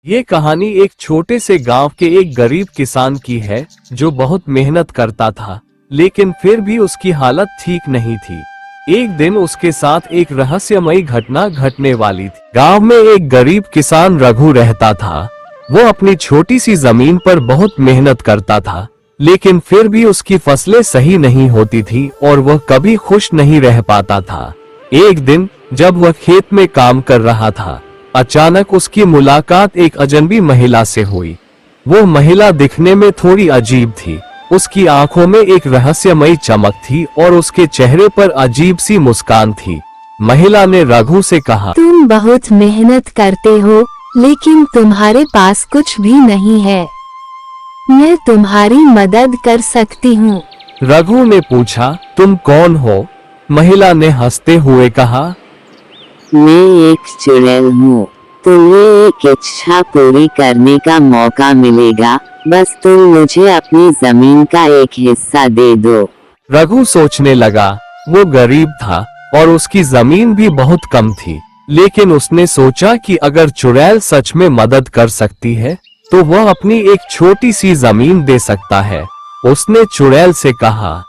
ये कहानी एक छोटे से गांव के एक गरीब किसान की है जो बहुत मेहनत करता था, लेकिन फिर भी उसकी हालत ठीक नहीं थी। एक दिन उसके साथ एक रहस्यमयी घटना घटने वाली थी। गांव में एक गरीब किसान रघु रहता था। वो अपनी छोटी सी जमीन पर बहुत मेहनत करता था, लेकिन फिर भी उसकी फसलें सही नहीं होती थी और वह कभी खुश नहीं रह पाता था। एक दिन जब वह खेत में काम कर रहा था, अचानक उसकी मुलाकात एक अजनबी महिला से हुई। वो महिला दिखने में थोड़ी अजीब थी। उसकी आंखों में एक रहस्यमयी चमक थी और उसके चेहरे पर अजीब सी मुस्कान थी। महिला ने रघु से कहा, तुम बहुत मेहनत करते हो, लेकिन तुम्हारे पास कुछ भी नहीं है। मैं तुम्हारी मदद कर सकती हूँ। रघु ने पूछा, तुम कौन हो? महिला ने हंसते हुए कहा, मैं एक चुड़ैल हूँ। तुम्हें एक इच्छा पूरी करने का मौका मिलेगा, बस तुम मुझे अपनी जमीन का एक हिस्सा दे दो। रघु सोचने लगा। वो गरीब था और उसकी जमीन भी बहुत कम थी, लेकिन उसने सोचा कि अगर चुड़ैल सच में मदद कर सकती है तो वह अपनी एक छोटी सी जमीन दे सकता है। उसने चुड़ैल से कहा,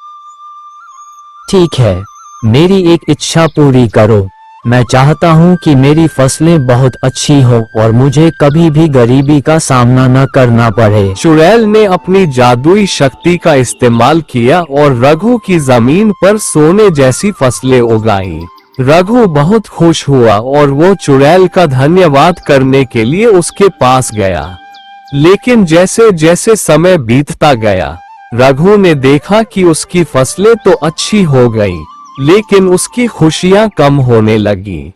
ठीक है, मेरी एक इच्छा पूरी करो। मैं चाहता हूँ कि मेरी फसलें बहुत अच्छी हो और मुझे कभी भी गरीबी का सामना न करना पड़े। चुड़ैल ने अपनी जादुई शक्ति का इस्तेमाल किया और रघु की जमीन पर सोने जैसी फसलें उगाई। रघु बहुत खुश हुआ और वो चुड़ैल का धन्यवाद करने के लिए उसके पास गया। लेकिन जैसे जैसे समय बीतता गया, रघु ने देखा कि उसकी फसलें तो अच्छी हो गईं, लेकिन उसकी खुशियां कम होने लगी।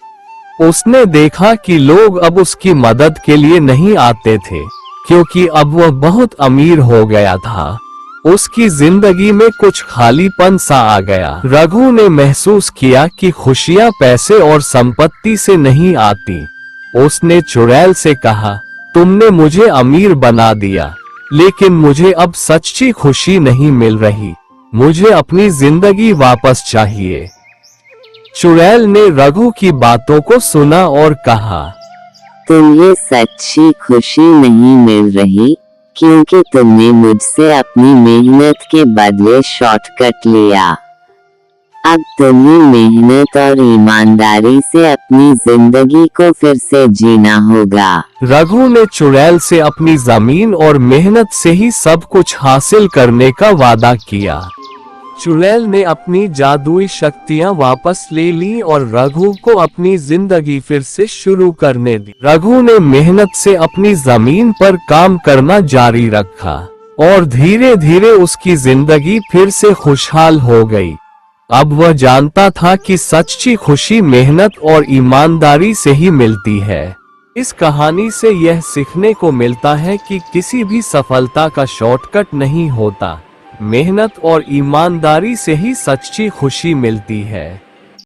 उसने देखा कि लोग अब उसकी मदद के लिए नहीं आते थे, क्योंकि अब वह बहुत अमीर हो गया था। उसकी जिंदगी में कुछ खालीपन सा आ गया। रघु ने महसूस किया कि खुशियां पैसे और संपत्ति से नहीं आती। उसने चुड़ैल से कहा, तुमने मुझे अमीर बना दिया, लेकिन मुझे अब सच्ची खुशी नहीं मिल रही। मुझे अपनी जिंदगी वापस चाहिए। चुड़ैल ने रघु की बातों को सुना और कहा, तुम्हें सच्ची खुशी नहीं मिल रही, क्योंकि तुमने मुझसे अपनी मेहनत के बदले शॉर्टकट लिया। अब तुम्हें मेहनत और ईमानदारी से अपनी जिंदगी को फिर से जीना होगा। रघु ने चुड़ैल से अपनी जमीन और मेहनत से ही सब कुछ हासिल करने का वादा किया। चुड़ैल ने अपनी जादुई शक्तियां वापस ले ली और रघु को अपनी जिंदगी फिर से शुरू करने दी। रघु ने मेहनत से अपनी जमीन पर काम करना जारी रखा और धीरे धीरे उसकी जिंदगी फिर से खुशहाल हो गई। अब वह जानता था कि सच्ची खुशी मेहनत और ईमानदारी से ही मिलती है। इस कहानी से यह सीखने को मिलता है कि किसी भी सफलता का शॉर्टकट नहीं होता। मेहनत और ईमानदारी से ही सच्ची खुशी मिलती है।